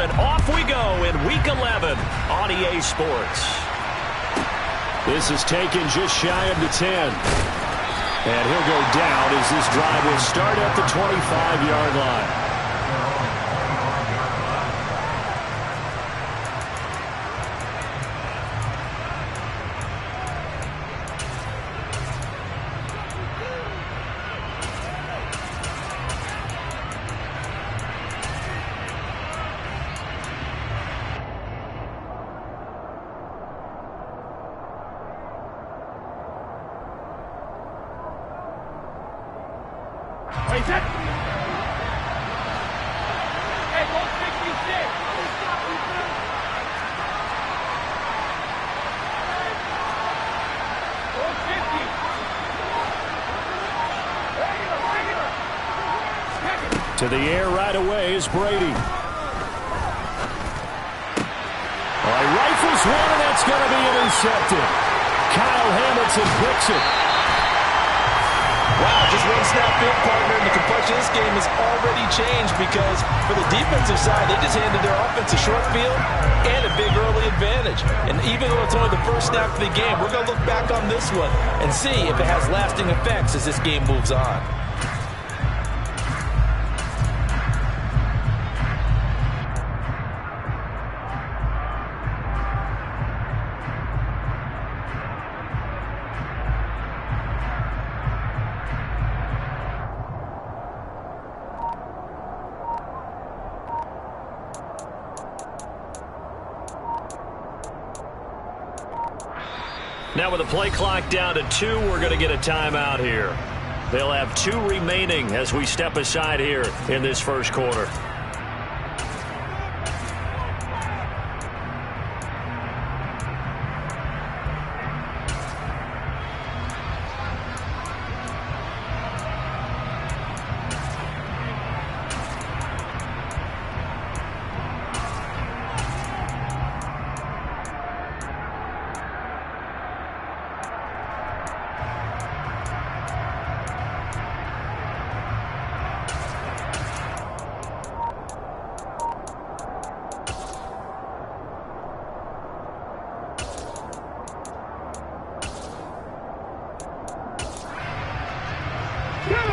and off we go in Week 11 on EA Sports. This is taken just shy of the 10. And he'll go down as this drive will start at the 25-yard line. To the air right away is Brady. Rifles one, and that's going to be intercepted. Kyle Hamilton picks it. Wow, just one snap field partner, and the complexion of this game has already changed because for the defensive side, they just handed their offense a short field and a big early advantage. And even though it's only the first snap of the game, we're going to look back on this one and see if it has lasting effects as this game moves on. Now with the play clock down to 2, we're going to get a timeout here. They'll have 2 remaining as we step aside here in this first quarter.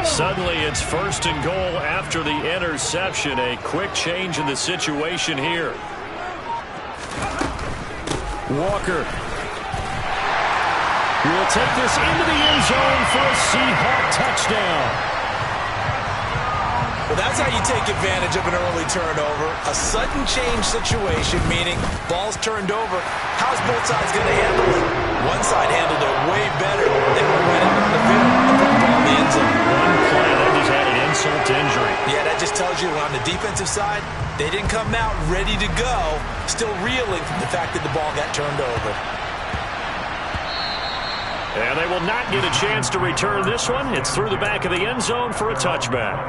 Suddenly, it's 1st and goal after the interception. A quick change in the situation here. Walker will take this into the end zone for a Seahawk touchdown. Well, that's how you take advantage of an early turnover. A sudden change situation, meaning ball's turned over. How's both sides going to handle it? One side handled it way better. They went right into the field and put the ball in the end zone. One play that just had an insult to injury. Yeah, that just tells you on the defensive side, they didn't come out ready to go, still reeling from the fact that the ball got turned over. And they will not get a chance to return this one. It's through the back of the end zone for a touchback.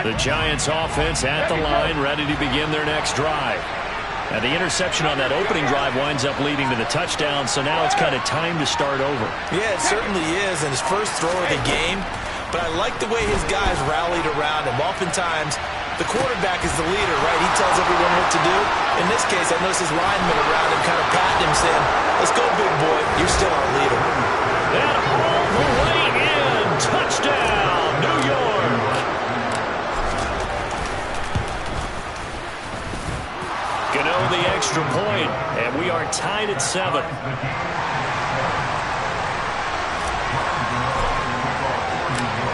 The Giants offense at the line, ready to begin their next drive. And the interception on that opening drive winds up leading to the touchdown, so now it's kind of time to start over. Yeah, it certainly is, and his first throw of the game. But I like the way his guys rallied around him. Oftentimes, the quarterback is the leader, right? He tells everyone what to do. In this case, I noticed his linemen around him kind of patting him, saying, "Let's go, big boy. You're still our leader." And all the way in. Touchdown, New York. Gano the extra point, and we are tied at 7.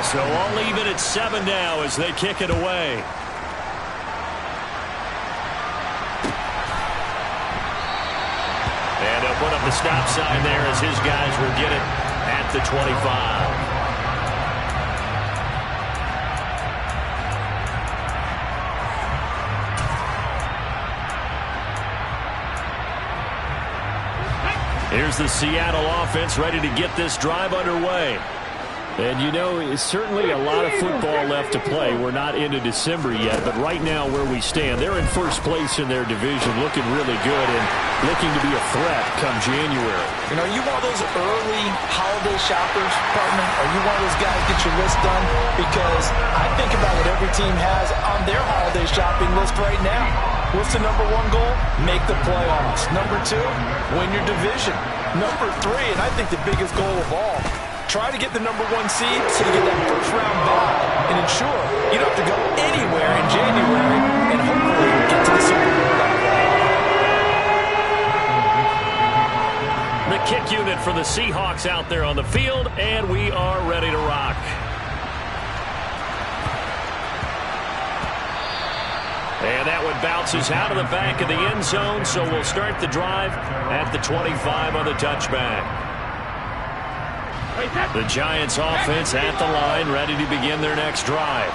So all even at 7 now as they kick it away. And they'll put up the stop sign there as his guys will get it at the 25. Here's the Seattle offense ready to get this drive underway. And, you know, it's certainly a lot of football left to play. We're not into December yet, but right now where we stand, they're in first place in their division, looking really good and looking to be a threat come January. You know, you one of those early holiday shoppers, partner? Are you one of those guys get your list done? Because I think about what every team has on their holiday shopping list right now. What's the number one goal? Make the playoffs. Number two, win your division. Number three, and I think the biggest goal of all, try to get the number one seed so you get that first round bye and ensure you don't have to go anywhere in January and hopefully get to the Super Bowl that way. The kick unit for the Seahawks out there on the field, and we are ready to rock. And that one bounces out of the back of the end zone, so we'll start the drive at the 25 on the touchback. The Giants offense at the line, ready to begin their next drive.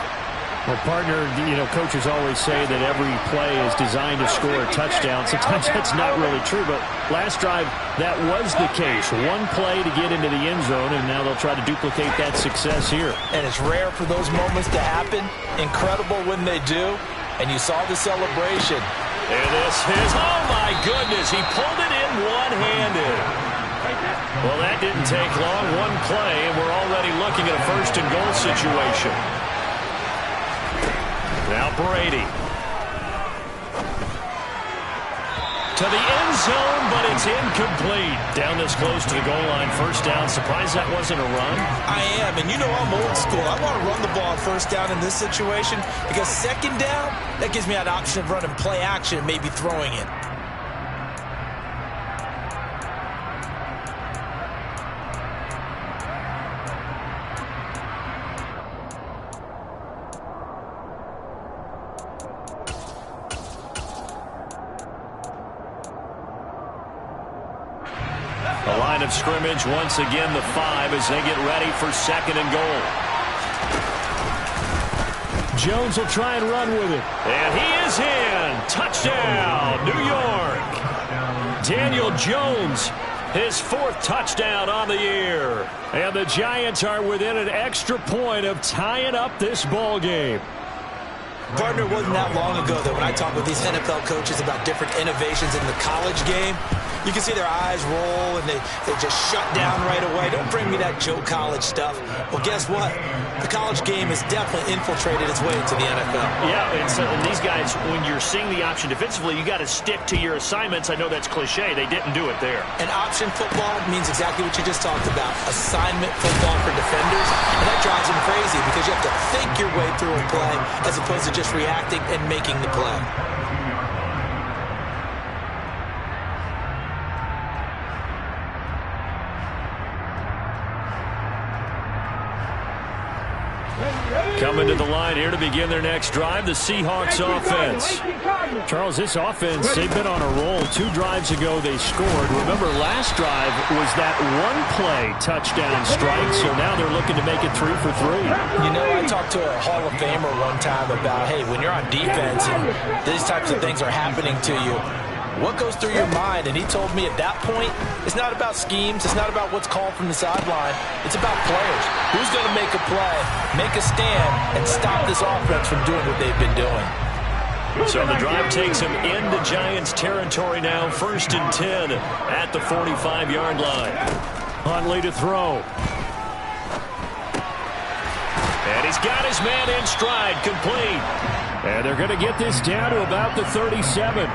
Well, partner, you know, coaches always say that every play is designed to score a touchdown. Sometimes that's not really true, but last drive, that was the case. One play to get into the end zone, and now they'll try to duplicate that success here. And it's rare for those moments to happen. Incredible when they do. And you saw the celebration. And this is, oh my goodness, he pulled it in one-handed. Well, that didn't take long. One play, and we're already looking at a first and goal situation. Now Brady. To the end zone, but it's incomplete. Down this close to the goal line, first down. Surprised that wasn't a run? I am, and you know I'm old school. I want to run the ball on first down in this situation because second down, that gives me an option of running play action and maybe throwing it. Of scrimmage once again the 5 as they get ready for second and goal. Jones will try and run with it. And he is in. Touchdown, New York. Daniel Jones, his 4th touchdown on the year. And the Giants are within an extra point of tying up this ball game. Partner, it wasn't that long ago that when I talk with these NFL coaches about different innovations in the college game, you can see their eyes roll and they just shut down right away. Don't bring me that Joe College stuff. Well, guess what? The college game has definitely infiltrated its way into the NFL. Yeah, and these guys, when you're seeing the option defensively, you got to stick to your assignments. I know that's cliche. They didn't do it there. And option football means exactly what you just talked about. Assignment football for defenders. And that drives them crazy because you have to think your way through a play as opposed to just reacting and making the play. Coming to the line here to begin their next drive, the Seahawks offense. Charles, this offense, they've been on a roll. 2 drives ago they scored. Remember, last drive was that one-play touchdown strike, so now they're looking to make it 3 for 3. You know, I talked to a Hall of Famer one time about, hey, when you're on defense and these types of things are happening to you, what goes through your mind? And he told me at that point, it's not about schemes. It's not about what's called from the sideline. It's about players. Who's going to make a play, make a stand, and stop this offense from doing what they've been doing? So the drive takes him into Giants territory now. 1st and 10 at the 45-yard line. Huntley to throw. And he's got his man in stride, complete. And they're going to get this down to about the 37.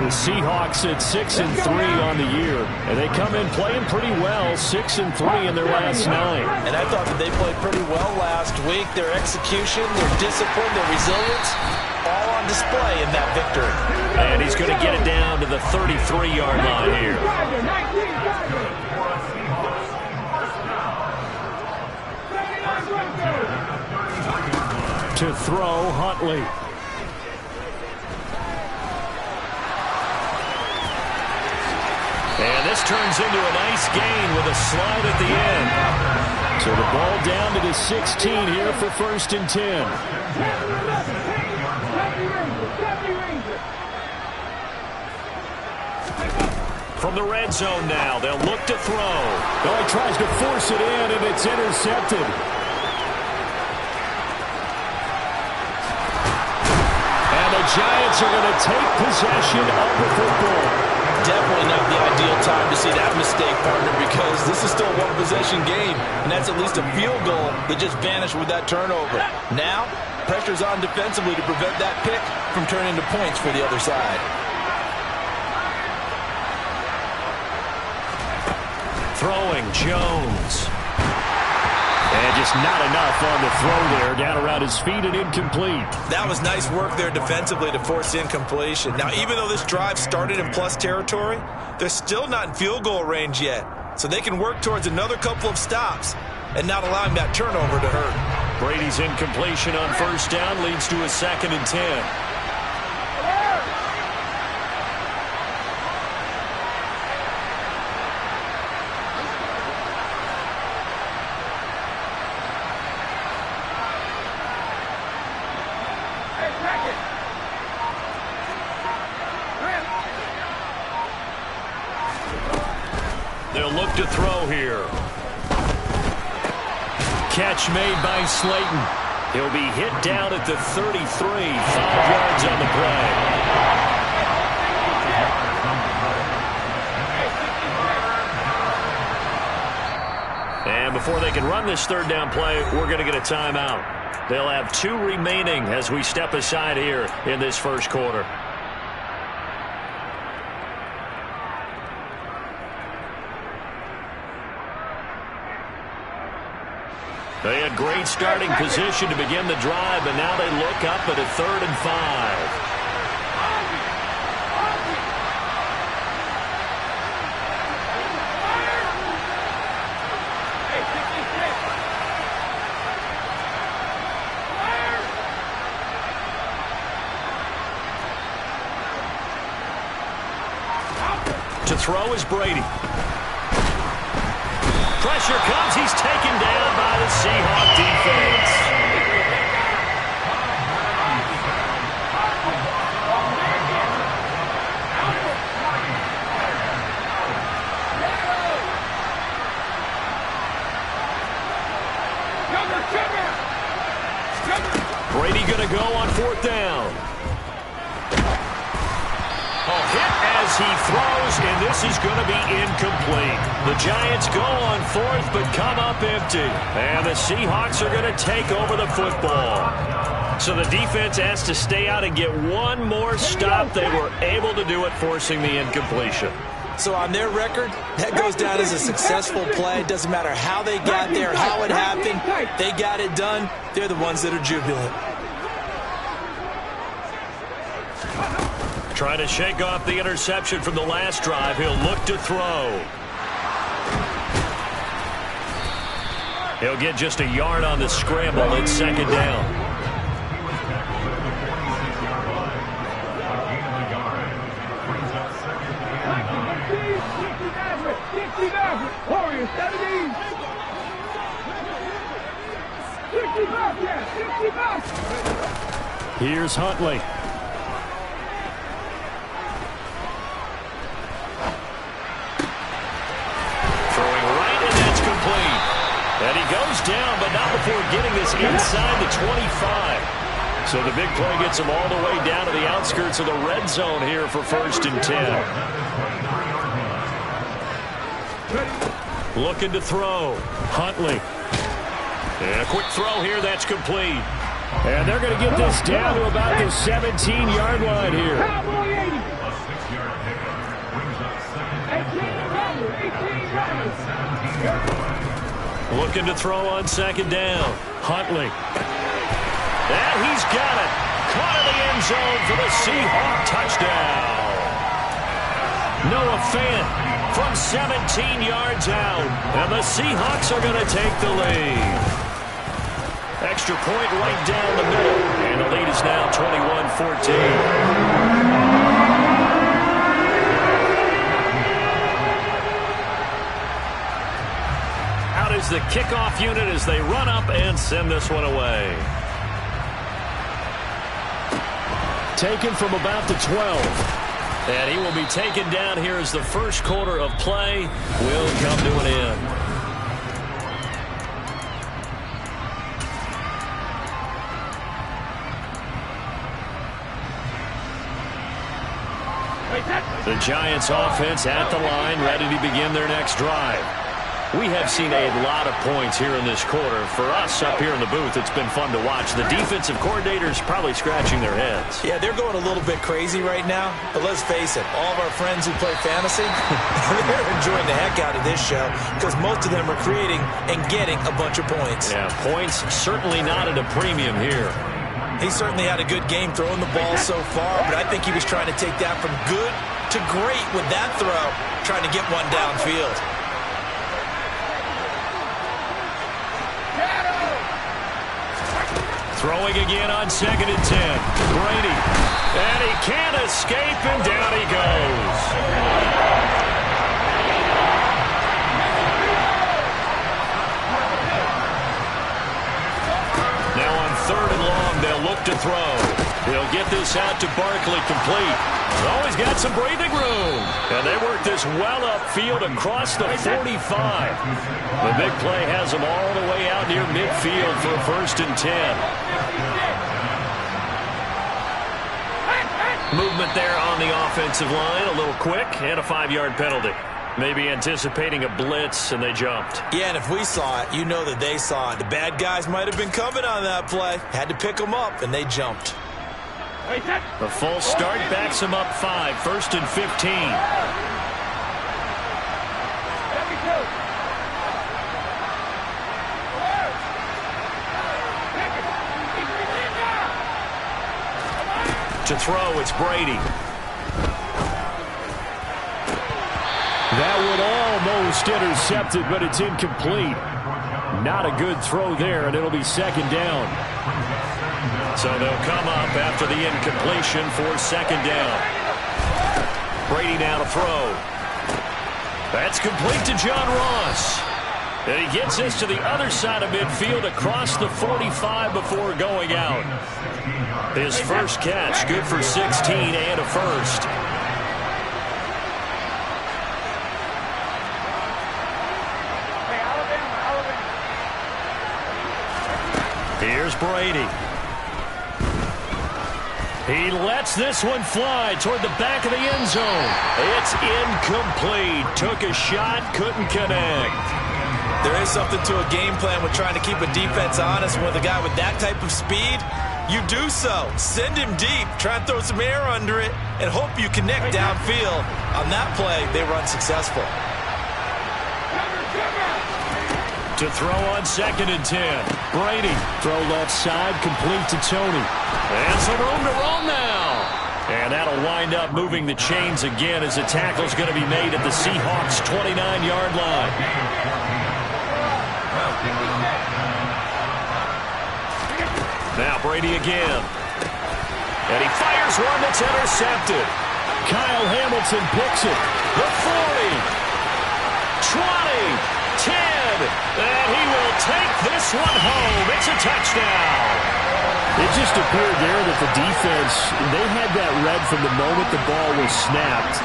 The Seahawks at 6-3 on the year, and they come in playing pretty well, 6-3 in their last 9. And I thought that they played pretty well last week. Their execution, their discipline, their resilience, all on display in that victory. And he's going to get it down to the 33-yard line here. To throw, Huntley. And this turns into a nice gain with a slide at the end. So the ball down to the 16 here for 1st and 10. From the red zone now, they'll look to throw. Oh, he tries to force it in, and it's intercepted. And the Giants are going to take possession of the football. Definitely not the ideal time to see that mistake, partner, because this is still a one-possession game, and that's at least a field goal that just vanished with that turnover. Now, pressure's on defensively to prevent that pick from turning into points for the other side. Throwing, Jones. And just not enough on the throw there. Down around his feet and incomplete. That was nice work there defensively to force incompletion. Now, even though this drive started in plus territory, they're still not in field goal range yet. So they can work towards another couple of stops and not allowing that turnover to hurt. Brady's incompletion on first down leads to a 2nd and 10. They'll look to throw here. Catch made by Slayton. He'll be hit down at the 33. 5 yards on the play. And before they can run this 3rd down play, we're going to get a timeout. They'll have 2 remaining as we step aside here in this first quarter. They had great starting position to begin the drive, but now they look up at a 3rd and 5. To throw is Brady. Pressure comes. He's taken down by the Seahawk defense. Brady going to go on 4th down. Hit as he throws, and this is going to be incomplete. The Giants go on 4th, but come up empty. And the Seahawks are going to take over the football. So the defense has to stay out and get one more stop. They were able to do it, forcing the incompletion. So on their record, that goes down as a successful play. It doesn't matter how they got there, how it happened. They got it done. They're the ones that are jubilant. Trying to shake off the interception from the last drive. He'll look to throw. He'll get just a yard on the scramble. It's 2nd down. Here's Huntley. And he goes down, but not before getting this inside the 25. So the big play gets him all the way down to the outskirts of the red zone here for 1st and 10. Looking to throw. Huntley. And a quick throw here. That's complete. And they're going to get this down to about the 17-yard line here. Looking to throw on 2nd down. Huntley. And he's got it. Caught in the end zone for the Seahawk touchdown. Noah Fant from 17 yards out. And the Seahawks are going to take the lead. Extra point right down the middle. And the lead is now 21-14. Is the kickoff unit as they run up and send this one away. Taken from about the 12. And he will be taken down here as the first quarter of play will come to an end. The Giants offense at the line, ready to begin their next drive. We have seen a lot of points here in this quarter. For us up here in the booth, it's been fun to watch. The defensive coordinators probably scratching their heads. Yeah, they're going a little bit crazy right now. But let's face it, all of our friends who play fantasy, they're enjoying the heck out of this show because most of them are creating and getting a bunch of points. Yeah, points certainly not at a premium here. He certainly had a good game throwing the ball so far, but I think he was trying to take that from good to great with that throw, trying to get one downfield. Throwing again on 2nd and 10. Brady. And he can't escape, and down he goes. Now on 3rd and long, they'll look to throw. He'll get this out to Barkley complete. Oh, he's got some breathing room. And they work this well upfield across the 45. The big play has them all the way out near midfield for 1st and 10. Movement there on the offensive line, a little quick, and a 5-yard penalty. Maybe anticipating a blitz, and they jumped. Yeah, and if we saw it, you know that they saw it. The bad guys might have been coming on that play. Had to pick them up, and they jumped. The full start backs them up 5, 1st and 15. To throw, it's Brady. That would almost intercept it, but it's incomplete. Not a good throw there, and it'll be 2nd down. So they'll come up after the incompletion for 2nd down. Brady now to throw. That's complete to John Ross. And he gets this to the other side of midfield across the 45 before going out. His first catch, good for 16 and a first. Here's Brady. He lets this one fly toward the back of the end zone. It's incomplete. Took a shot, couldn't connect. There is something to a game plan with trying to keep a defense honest. With a guy with that type of speed, you do so. Send him deep. Try and throw some air under it and hope you connect downfield. On that play, they were unsuccessful. To throw on 2nd and 10. Brady. Throw left side, complete to Tony. And some room to roam now. And that'll wind up moving the chains again as the tackle's going to be made at the Seahawks' 29-yard line. Now Brady again. And he fires one that's intercepted. Kyle Hamilton picks it. The 40, 20, 10, and he will take this one home. It's a touchdown. It just appeared there that the defense, they had that read from the moment the ball was snapped.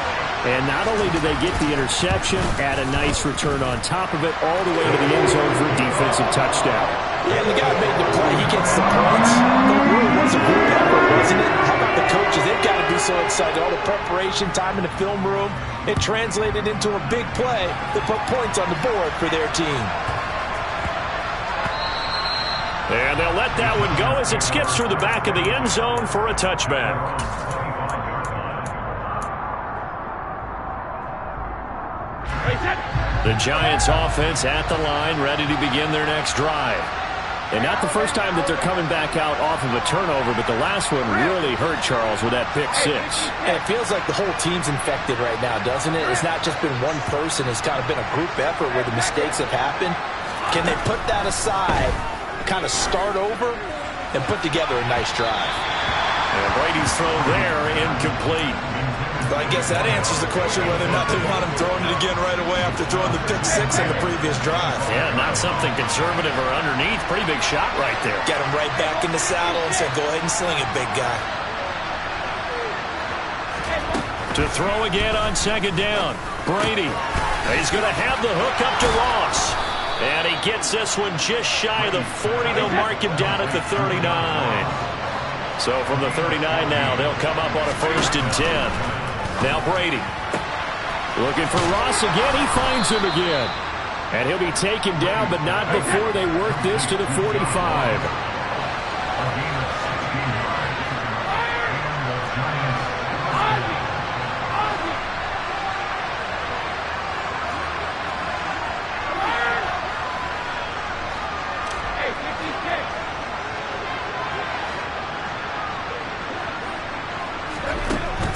And not only did they get the interception, add a nice return on top of it, all the way to the end zone for a defensive touchdown. Yeah, the guy made the play. He gets the points. That really was a group effort, wasn't it? How about the coaches? They've got to be so excited. All the preparation time in the film room, it translated into a big play that put points on the board for their team. And they'll let that one go as it skips through the back of the end zone for a touchback. The Giants offense at the line, ready to begin their next drive. And not the first time that they're coming back out off of a turnover, but the last one really hurt Charles with that pick 6. And it feels like the whole team's infected right now, doesn't it? It's not just been one person. It's kind of been a group effort where the mistakes have happened. Can they put that aside, kind of start over, and put together a nice drive? And Brady's throw there, incomplete. But I guess that answers the question whether or not they want him throwing it again right away after throwing the pick 6 in the previous drive. Yeah, not something conservative or underneath. Pretty big shot right there. Get him right back in the saddle and said, go ahead and sling it, big guy. To throw again on second down. Brady. He's going to have the hook up to Ross. And he gets this one just shy of the 40. They'll mark him down at the 39. So from the 39 now, they'll come up on a 1st and 10. Now Brady. Looking for Ross again. He finds him again. And he'll be taken down, but not before they work this to the 45.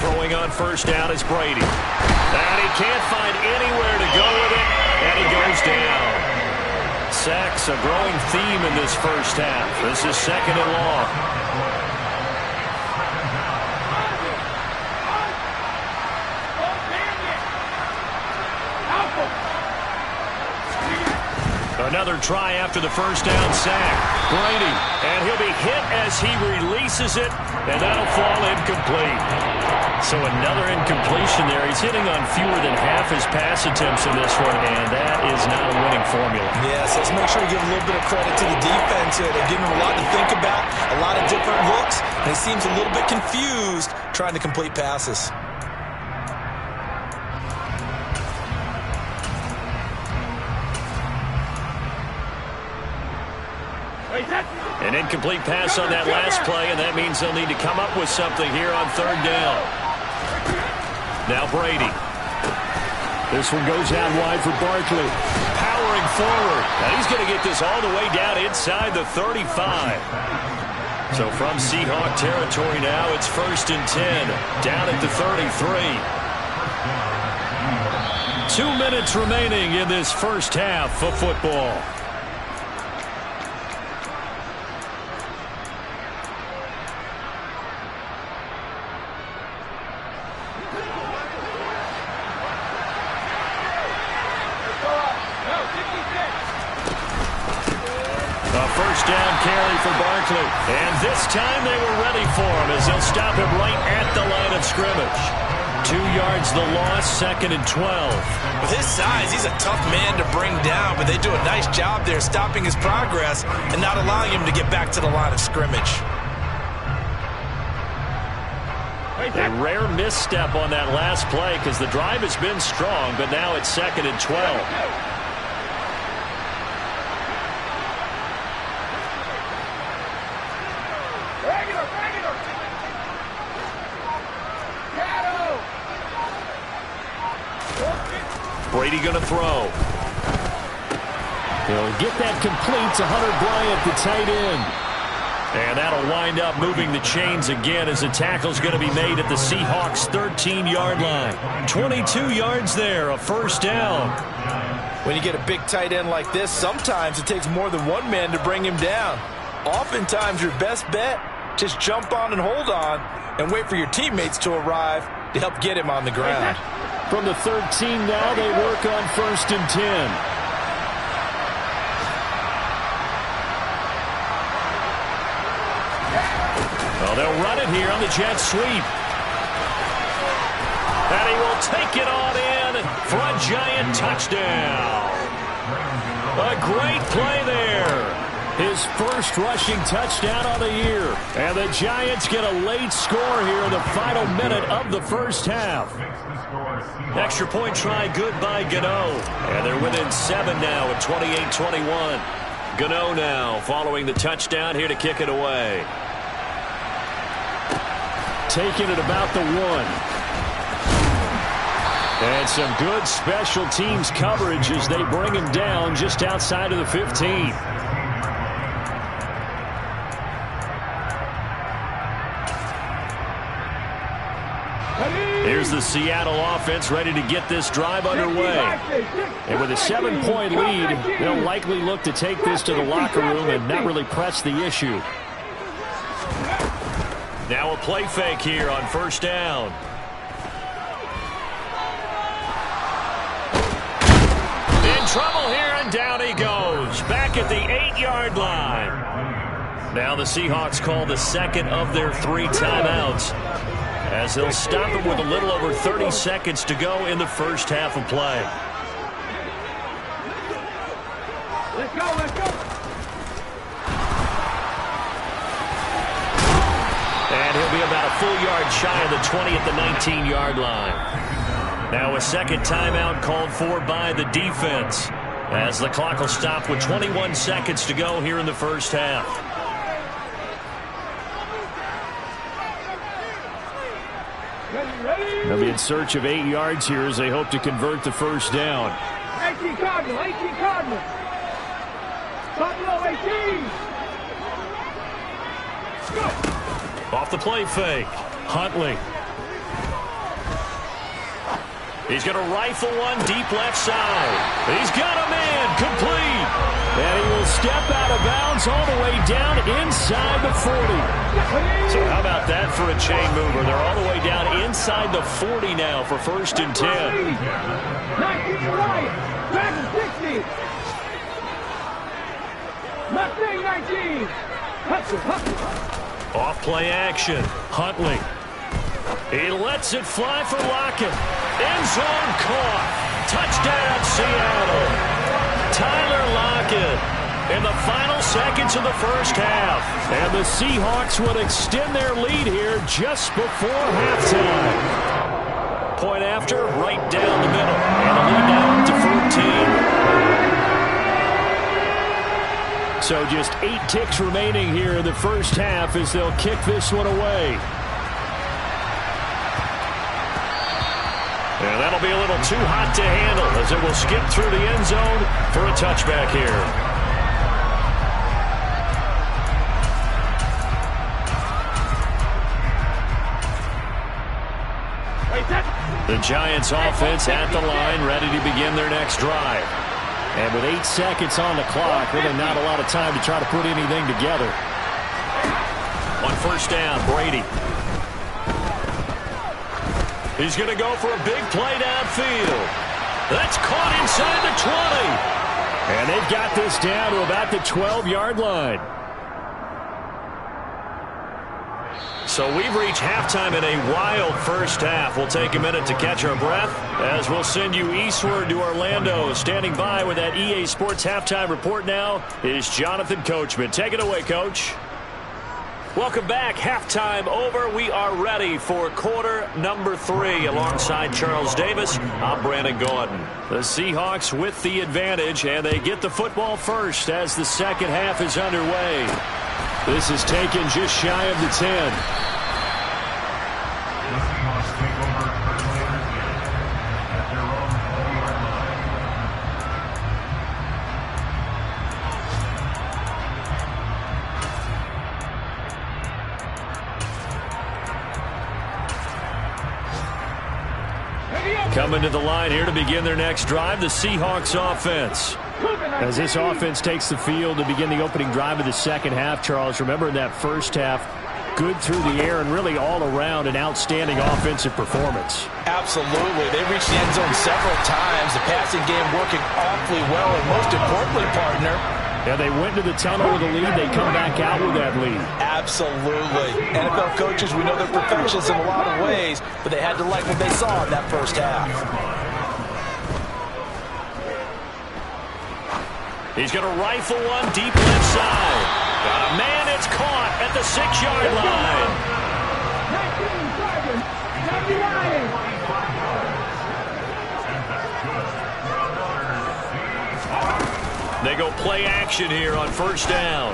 Throwing on 1st down is Brady. And he can't find anywhere to go with it, and he goes down. Sacks, a growing theme in this 1st half. This is 2nd and long. Another try after the 1st down sack. Brady, and he'll be hit as he releases it, and that'll fall incomplete. So another incompletion there. He's hitting on fewer than half his pass attempts in this one, and that is not a winning formula. Yes, let's make sure we give a little bit of credit to the defense here. They're giving him a lot to think about, a lot of different looks, and he seems a little bit confused trying to complete passes. An incomplete pass on that last play, and that means they'll need to come up with something here on 3rd down. Now Brady. This one goes out wide for Barkley. Powering forward. And he's going to get this all the way down inside the 35. So from Seahawk territory now, it's 1st and 10. Down at the 33. 2 minutes remaining in this 1st half of football. For Barkley. And this time they were ready for him as they'll stop him right at the line of scrimmage. 2 yards the loss, 2nd and 12. With his size, he's a tough man to bring down, but they do a nice job there stopping his progress and not allowing him to get back to the line of scrimmage. A rare misstep on that last play because the drive has been strong, but now it's 2nd and 12. Brady going to throw. He'll get that complete to Hunter Bryant, the tight end. And that'll wind up moving the chains again as the tackle's going to be made at the Seahawks' 13-yard line. 22 yards there, a 1st down. When you get a big tight end like this, sometimes it takes more than one man to bring him down. Oftentimes your best bet, just jump on and hold on and wait for your teammates to arrive to help get him on the ground. From the 13 now, they work on 1st and 10. Well, they'll run it here on the jet sweep. And he will take it on in for a giant touchdown. A great play there. His first rushing touchdown of the year. And the Giants get a late score here in the final minute of the 1st half. Extra point try good by Gano. And they're within 7 now at 28-21. Gano now following the touchdown here to kick it away. Taking it about the 1. And some good special teams coverage as they bring him down just outside of the 15. Here's the Seattle offense ready to get this drive underway. And with a 7-point lead, they'll likely look to take this to the locker room and not really press the issue. Now a play fake here on 1st down. In trouble here, and down he goes. Back at the 8-yard line. Now the Seahawks call the 2nd of their 3 timeouts. as they'll stop it with a little over 30 seconds to go in the first half of play. Let's go, let's go. And he'll be about a full yard shy of the 20 at the 19-yard line. Now a second timeout called for by the defense, as the clock will stop with 21 seconds to go here in the first half. They'll be in search of 8 yards here as they hope to convert the first down. 18 Cardinal, 18 Cardinal. Buffalo 18. Go. Off the play fake, Huntley. He's going to rifle one deep left side. He's got a man, complete. And he will step out of bounds all the way down inside the 40. So how about that for a chain mover? They're all the way down inside the 40 now for 1st and 10. 19 right. Back to 60. Mustang 19. Hustle. Off play action, Huntley. He lets it fly for Lockett. End zone caught. Touchdown, Seattle. Tyler Lockett in the final seconds of the first half. And the Seahawks would extend their lead here just before halftime. Point after, right down the middle. And a lead now to 14. So just 8 ticks remaining here in the first half as they'll kick this one away. And that'll be a little too hot to handle as it will skip through the end zone for a touchback here. The Giants offense at the line, ready to begin their next drive. And with 8 seconds on the clock, really not a lot of time to try to put anything together. On first down, Brady. He's going to go for a big play downfield. That's caught inside the 20. And they've got this down to about the 12-yard line. So we've reached halftime in a wild first half. We'll take a minute to catch our breath as we'll send you eastward to Orlando. Standing by with that EA Sports halftime report now is Jonathan Coachman. Take it away, Coach. Welcome back. Halftime over. We are ready for quarter number 3. Alongside Charles Davis, I'm Brandon Gaudin. The Seahawks with the advantage, and they get the football first as the second half is underway. This is taken just shy of the 10. Coming to the line here to begin their next drive, the Seahawks offense. As this offense takes the field to begin the opening drive of the second half, Charles, remember in that first half, good through the air and really all around an outstanding offensive performance. Absolutely. They reached the end zone several times. The passing game working awfully well, and most importantly, partner, yeah, they went to the tunnel with a lead. They come back out with that lead. Absolutely. NFL coaches, we know they're perfectionists in a lot of ways, but they had to like what they saw in that first half. He's going to rifle one deep left side. Got a man, it's caught at the 6-yard line. 19, 99. They go play action here on first down.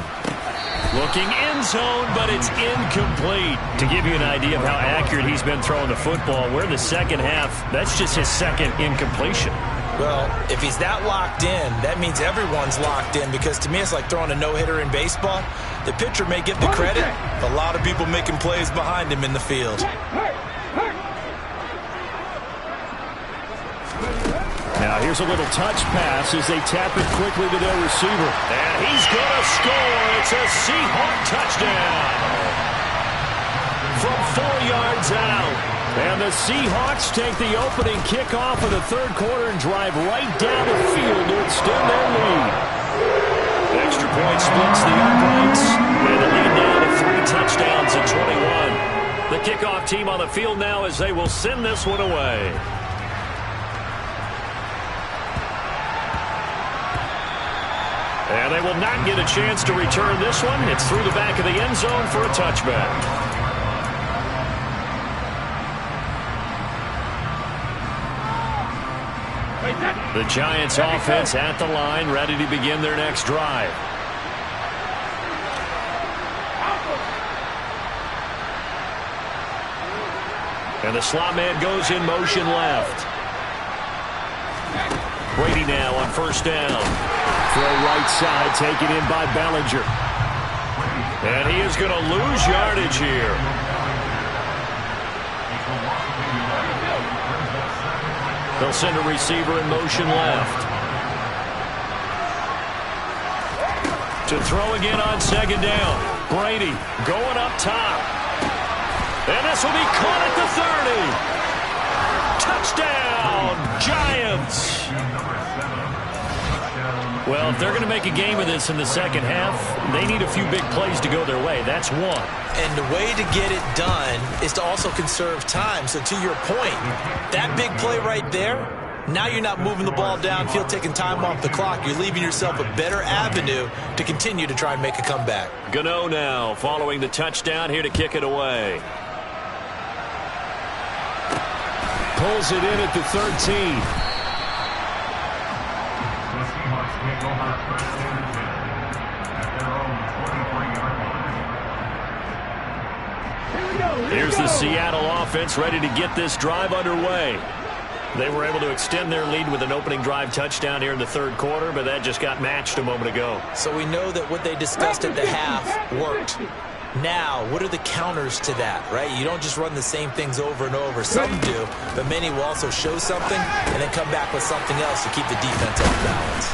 Looking end zone, but it's incomplete. To give you an idea of how accurate he's been throwing the football, we're in the second half. That's just his second incompletion. Well, if he's that locked in, that means everyone's locked in, because to me it's like throwing a no-hitter in baseball. The pitcher may get the credit, a lot of people making plays behind him in the field. Now here's a little touch pass as they tap it quickly to their receiver. And he's going to score. It's a Seahawk touchdown from 4 yards out. And the Seahawks take the opening kickoff of the third quarter and drive right down the field to extend their lead. Extra point splits the uprights. And the lead now to 3 touchdowns at 21. The kickoff team on the field now as they will send this one away. And they will not get a chance to return this one. It's through the back of the end zone for a touchback. The Giants offense at the line, ready to begin their next drive. And the slot man goes in motion left. Brady now on first down. Throw right side, taken in by Bellinger. And he is going to lose yardage here. They'll send a receiver in motion left. To throw again on second down. Brady going up top. And this will be caught at the 30. Touchdown, Giants. Well, if they're going to make a game of this in the second half, they need a few big plays to go their way. That's one. And the way to get it done is to also conserve time. So to your point, that big play right there, now you're not moving the ball downfield, taking time off the clock. You're leaving yourself a better avenue to continue to try and make a comeback. Gano now following the touchdown here to kick it away. Pulls it in at the 13. Here's the Seattle offense ready to get this drive underway. They were able to extend their lead with an opening drive touchdown here in the third quarter, but that just got matched a moment ago. So we know that what they discussed at the half worked. Now, what are the counters to that, right? You don't just run the same things over and over. Some do, but many will also show something and then come back with something else to keep the defense off balance.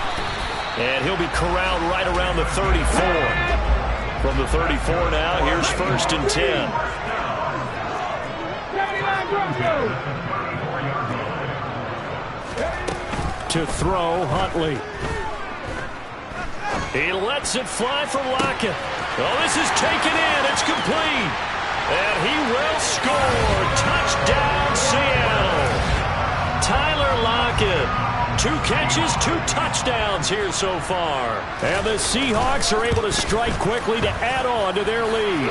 And he'll be corralled right around the 34. From the 34 now, here's first and 10. To throw, Huntley. He lets it fly for Lockett. Oh, this is taken in. It's complete. And he will score. Touchdown, Seattle. Tyler Lockett. 2 catches, 2 touchdowns here so far. And the Seahawks are able to strike quickly to add on to their lead.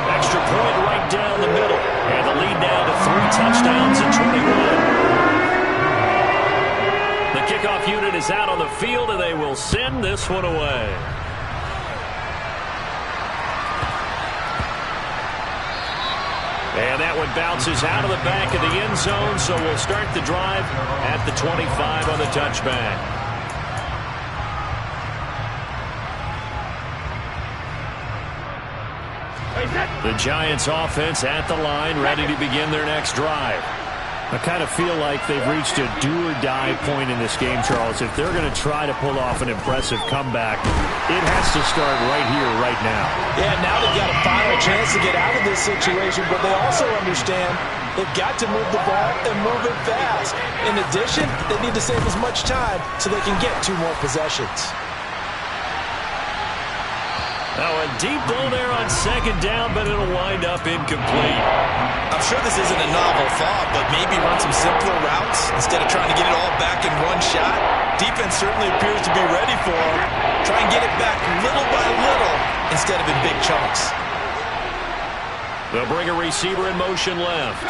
Extra point right down the middle. And the lead now to 3 touchdowns and 21. The kickoff unit is out on the field, and they will send this one away. And that one bounces out of the back of the end zone, so we'll start the drive at the 25 on the touchback. The Giants offense at the line, ready to begin their next drive. I kind of feel like they've reached a do-or-die point in this game, Charles. If they're going to try to pull off an impressive comeback, it has to start right here, right now. Yeah, now they've got a final chance to get out of this situation, but they also understand they've got to move the ball and move it fast. In addition, they need to save as much time so they can get 2 more possessions. Now a deep ball there on second down, but it'll wind up incomplete. I'm sure this isn't a novel thought, but maybe run some simpler routes instead of trying to get it all back in one shot. Defense certainly appears to be ready for him. Try and get it back little by little instead of in big chunks. They'll bring a receiver in motion left.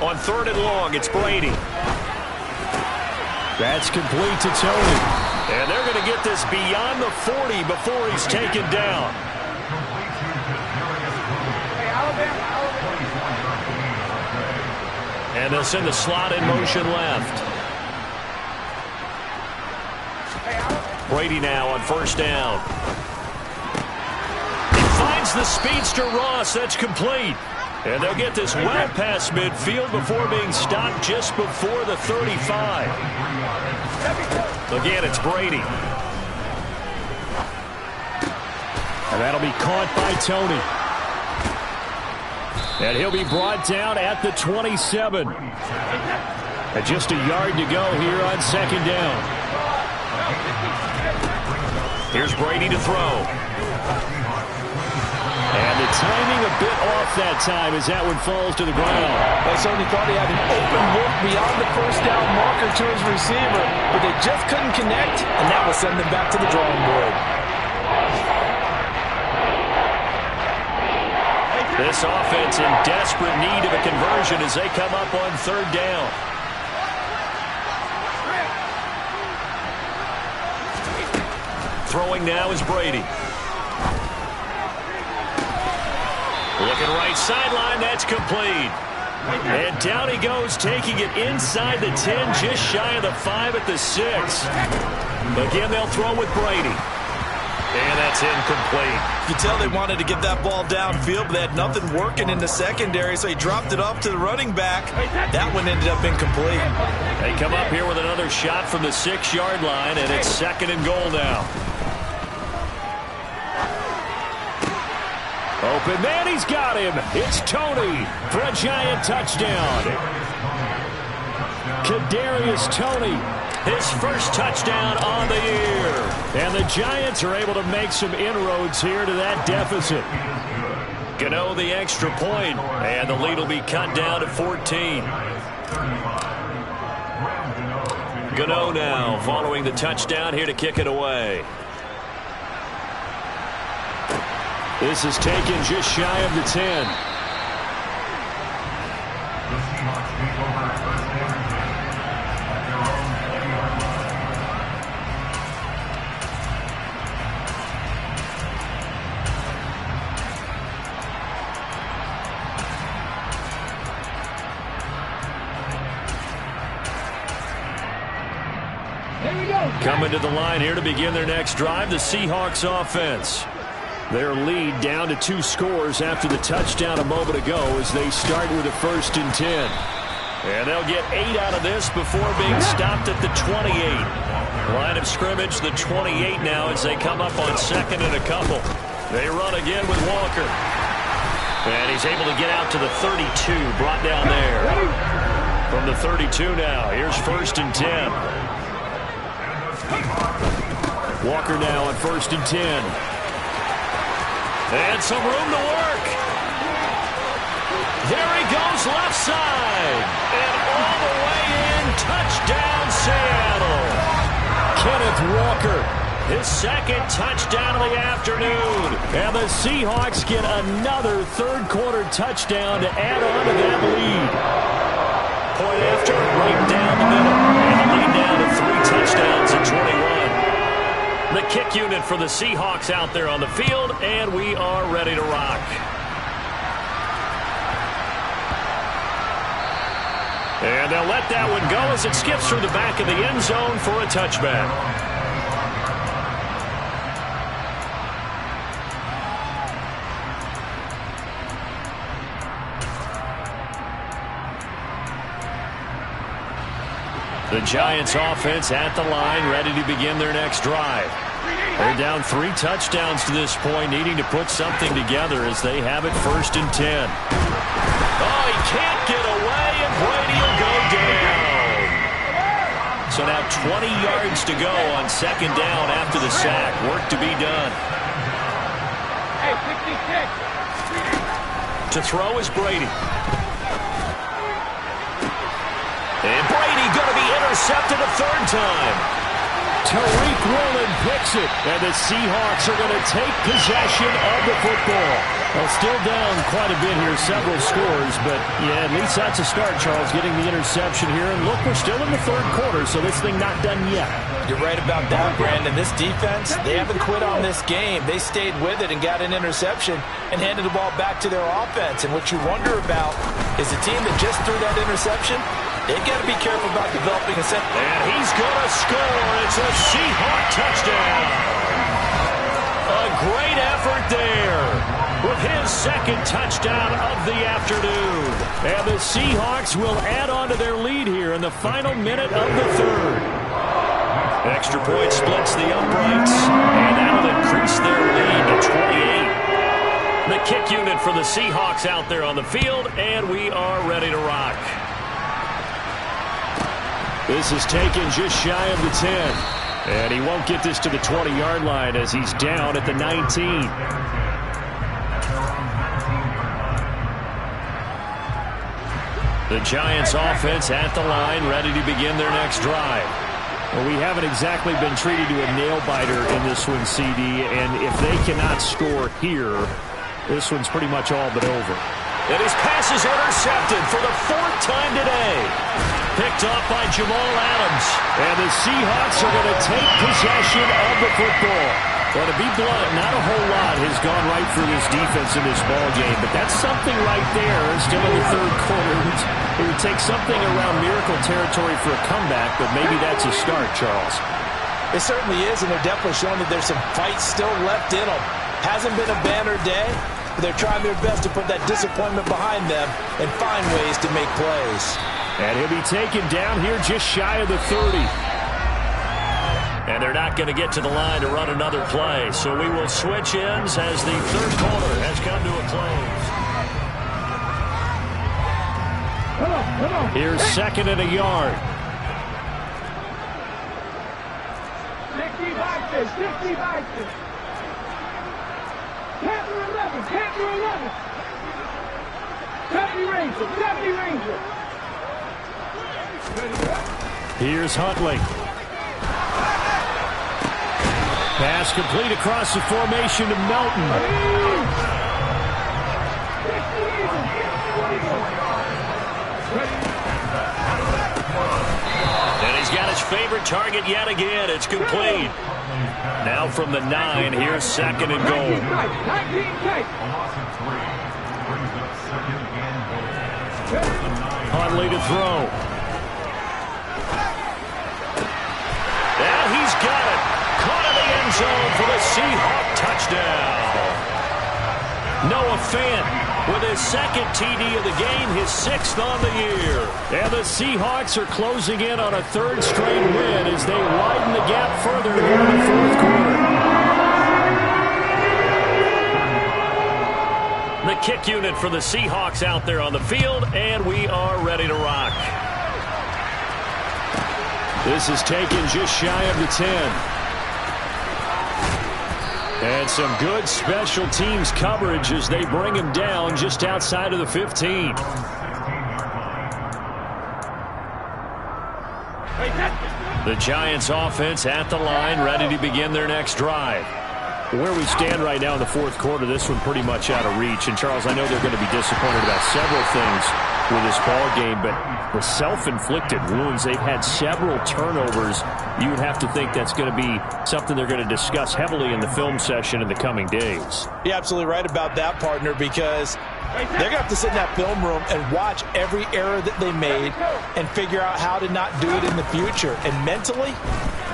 On 3rd and long, it's Brady. That's complete to Tony. And they're going to get this beyond the 40 before he's taken down. And they'll send the slot in motion left. Brady now on first down. He finds the speedster Ross. That's complete. And they'll get this well past midfield before being stopped just before the 35. Again, it's Brady. And that'll be caught by Tony. And he'll be brought down at the 27. And just a yard to go here on second down. Here's Brady to throw. And the timing a bit off that time as that one falls to the ground. They certainly thought he had an open look beyond the first down marker to his receiver, but they just couldn't connect, and that will send them back to the drawing board. This offense in desperate need of a conversion as they come up on third down. Throwing now is Brady. Looking right sideline, that's complete. And down he goes, taking it inside the 10, just shy of the 5 at the 6. Again, they'll throw with Brady. And that's incomplete. You can tell they wanted to get that ball downfield, but they had nothing working in the secondary, so he dropped it off to the running back. That one ended up incomplete. They come up here with another shot from the 6-yard line, and it's 2nd and goal now. Open man, he's got him. It's Toney for a Giant touchdown. Kadarius Toney, his first touchdown on the year. And the Giants are able to make some inroads here to that deficit. Gano the extra point, and the lead will be cut down to 14. Gano now following the touchdown here to kick it away. This is taken just shy of the 10. Coming to the line here to begin their next drive, the Seahawks offense. Their lead down to 2 scores after the touchdown a moment ago as they start with a 1st and 10. And they'll get 8 out of this before being stopped at the 28. Line of scrimmage, the 28 now as they come up on 2nd and a couple. They run again with Walker. And he's able to get out to the 32, brought down there. From the 32 now, here's 1st and 10. Walker now on 1st and 10. And some room to work. There he goes left side. And all the way in, touchdown Seattle. Kenneth Walker, his 2nd touchdown of the afternoon. And the Seahawks get another 3rd quarter touchdown to add on to that lead. Point after, right down the middle. And the lead down to 3 touchdowns at 21. The kick unit for the Seahawks out there on the field, and we are ready to rock. And they'll let that one go as it skips through the back of the end zone for a touchback. The Giants offense at the line, ready to begin their next drive. They're down 3 touchdowns to this point, needing to put something together as they have it 1st and 10. Oh, he can't get away, and Brady will go down. So now 20 yards to go on 2nd down after the sack. Work to be done. Hey, 66. To throw is Brady. And Brady going to be intercepted a 3rd time. Tariq Woolen picks it, and the Seahawks are going to take possession of the football. Well, still down quite a bit here, several scores, but yeah, at least that's a start, Charles, getting the interception here. And look, we're still in the 3rd quarter, so this thing not done yet. You're right about that, Brandon. This defense, they haven't quit on this game. They stayed with it and got an interception and handed the ball back to their offense. And what you wonder about is a team that just threw that interception, they've got to be careful about developing a set. And he's going to score. It's a Seahawk touchdown. A great effort there with his 2nd touchdown of the afternoon. And the Seahawks will add on to their lead here in the final minute of the 3rd. Extra point splits the uprights, and that'll increase their lead to 28. The kick unit for the Seahawks out there on the field, and we are ready to rock. This is taken just shy of the 10. And he won't get this to the 20-yard line as he's down at the 19. The Giants offense at the line, ready to begin their next drive. Well, we haven't exactly been treated to a nail-biter in this one, CD, and if they cannot score here, this one's pretty much all but over. And his pass is intercepted for the 4th time today. Picked off by Jamal Adams. And the Seahawks are going to take possession of the football. Well, to be blunt, not a whole lot has gone right for this defense in this ballgame, but that's something right there. Still in the 3rd quarter. It would take something around miracle territory for a comeback, but maybe that's a start, Charles. It certainly is, and they're definitely showing that there's some fight still left in them. Hasn't been a banner day, but they're trying their best to put that disappointment behind them and find ways to make plays. And he'll be taken down here just shy of the 30. And they're not going to get to the line to run another play. So we will switch ends as the 3rd quarter has come to a close. Here's 2nd and a yard. 60 boxes, 60 boxes. Panther 11, Panther 11. Deputy Ranger, Deputy Ranger. Here's Huntley. Pass complete across the formation to Melton. And he's got his favorite target yet again. It's complete. Now from the 9, here's 2nd and goal. Huntley to throw. And he's got it. Caught in the end zone for the Seahawk touchdown. Noah Fant with his 2nd TD of the game, his 6th on the year. And the Seahawks are closing in on a 3rd straight win as they widen the gap further here in the 4th quarter. The kick unit for the Seahawks out there on the field, and we are ready to rock. This is taken just shy of the 10. And some good special teams coverage as they bring him down just outside of the 15. The Giants offense at the line, ready to begin their next drive. Where we stand right now in the 4th quarter, this one pretty much out of reach. And, Charles, I know they're going to be disappointed about several things with this ball game, but the self-inflicted wounds, they've had several turnovers. You would have to think that's going to be something they're going to discuss heavily in the film session in the coming days. You're absolutely right about that, partner, because they're going to have to sit in that film room and watch every error that they made and figure out how to not do it in the future. And mentally,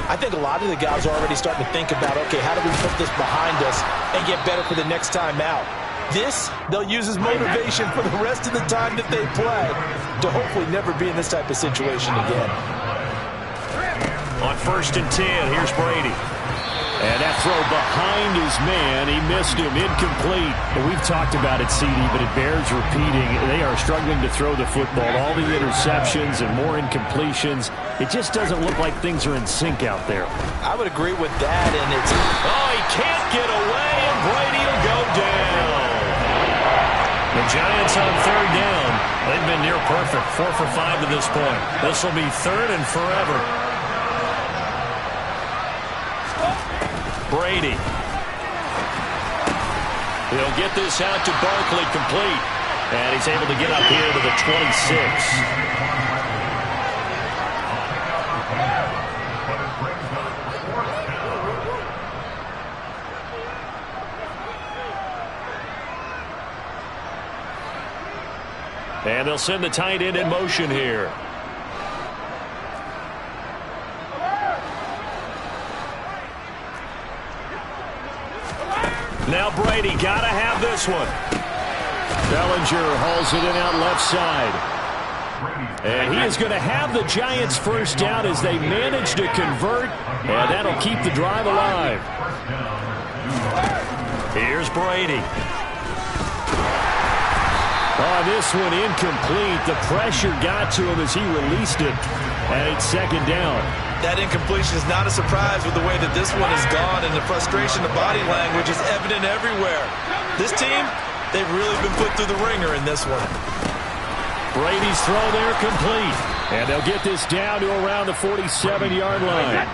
I think a lot of the guys are already starting to think about, okay, how do we put this behind us and get better for the next time out? This, they'll use as motivation for the rest of the time that they play to hopefully never be in this type of situation again. On 1st and 10, here's Brady. And that throw behind his man, he missed him, incomplete. And we've talked about it, CD, but it bears repeating. They are struggling to throw the football. All the interceptions and more incompletions. It just doesn't look like things are in sync out there. I would agree with that, and it's... Oh, he can't get away, and Brady will go down. The Giants on 3rd down. They've been near perfect, 4 for 5 to this point. This will be 3rd and forever. Brady. He'll get this out to Barkley complete. And he's able to get up here to the 26. And they'll send the tight end in motion here. Now Brady, got to have this one. Bellinger hauls it in out left side. And he is going to have the Giants first down as they manage to convert. And that'll keep the drive alive. Here's Brady. Oh, this one incomplete. The pressure got to him as he released it. And it's 2nd down. That incompletion is not a surprise with the way that this one has gone, and the frustration, the body language is evident everywhere. This team, they've really been put through the ringer in this one. Brady's throw there complete. And they'll get this down to around the 47-yard line.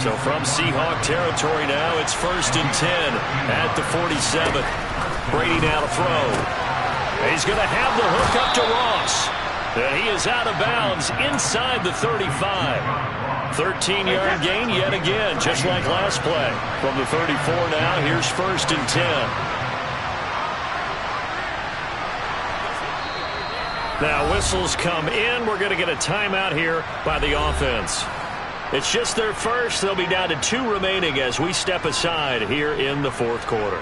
So from Seahawk territory now, it's 1st and 10 at the 47. Brady now to throw. He's going to have the hook up to Ross. And he is out of bounds inside the 35. 13-yard gain yet again, just like last play. From the 34 now, here's 1st and 10. Now whistles come in. We're going to get a timeout here by the offense. It's just their first. They'll be down to 2 remaining as we step aside here in the 4th quarter.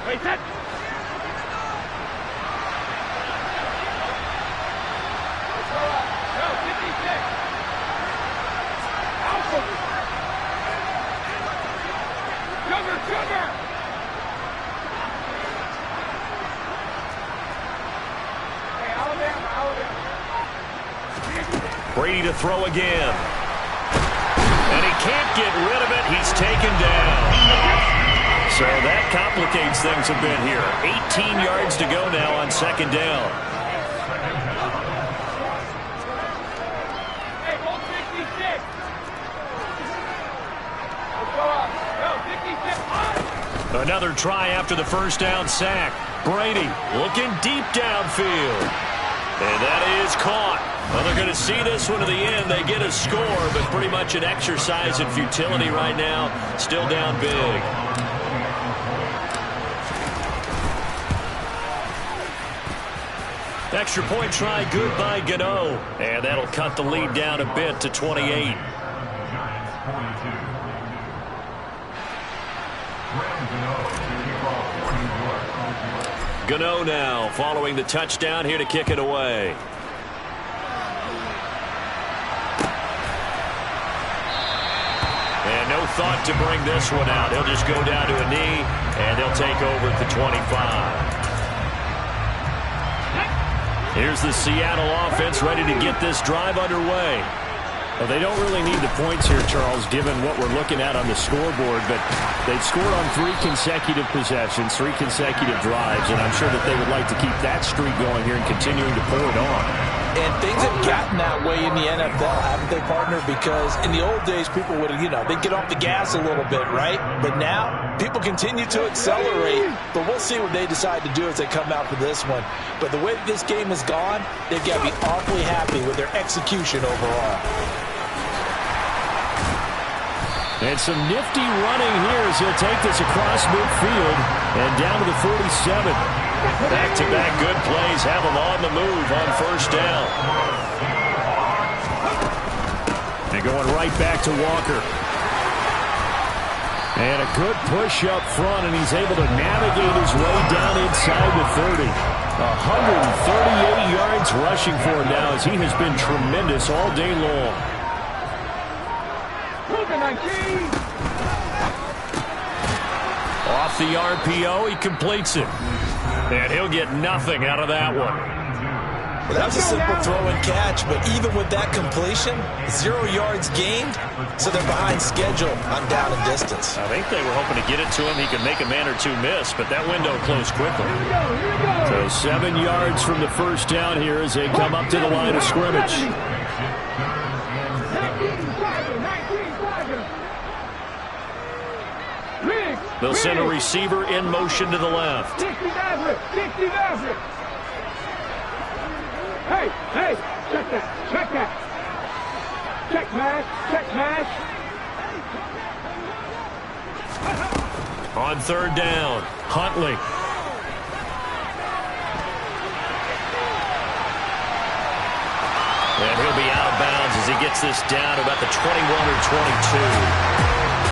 Wait, set. Brady to throw again. And he can't get rid of it. He's taken down. So that complicates things a bit here. 18 yards to go now on 2nd down. Hey, hold 66. Let's go up. No, 56. Another try after the 1st down sack. Brady looking deep downfield. And that is caught. Well, they're going to see this one to the end. They get a score, but pretty much an exercise in futility right now. Still down big. Extra point try good by Gano. And that'll cut the lead down a bit to 28. Gano now following the touchdown here to kick it away. And no thought to bring this one out. He'll just go down to a knee, and they'll take over at the 25. Here's the Seattle offense ready to get this drive underway. Well, they don't really need the points here, Charles, given what we're looking at on the scoreboard, but they've scored on 3 consecutive possessions, 3 consecutive drives, and I'm sure that they would like to keep that streak going here and continuing to pour it on. And things have gotten that way in the NFL, haven't they, partner? Because in the old days, people would, they'd get off the gas a little bit, right? But now, people continue to accelerate. But we'll see what they decide to do as they come out for this one. But the way that this game has gone, they've got to be awfully happy with their execution overall. And some nifty running here as he'll take this across midfield and down to the 47. Back-to-back good plays have them on the move on 1st down. And going right back to Walker. And a good push up front, and he's able to navigate his way down inside the 30. 138 yards rushing for him now as he has been tremendous all day long. Off the RPO, he completes it. And he'll get nothing out of that one. Well, that was a simple throw and catch, but even with that completion, 0 yards gained, so they're behind schedule on down and distance. I think they were hoping to get it to him. He could make a man or two miss, but that window closed quickly. So 7 yards from the 1st down here as they come up to the line of scrimmage. They'll send a receiver in motion to the left. 60 Maverick. Hey, check that. Check mash. On 3rd down, Huntley. And he'll be out of bounds as he gets this down to about the 21 or 22.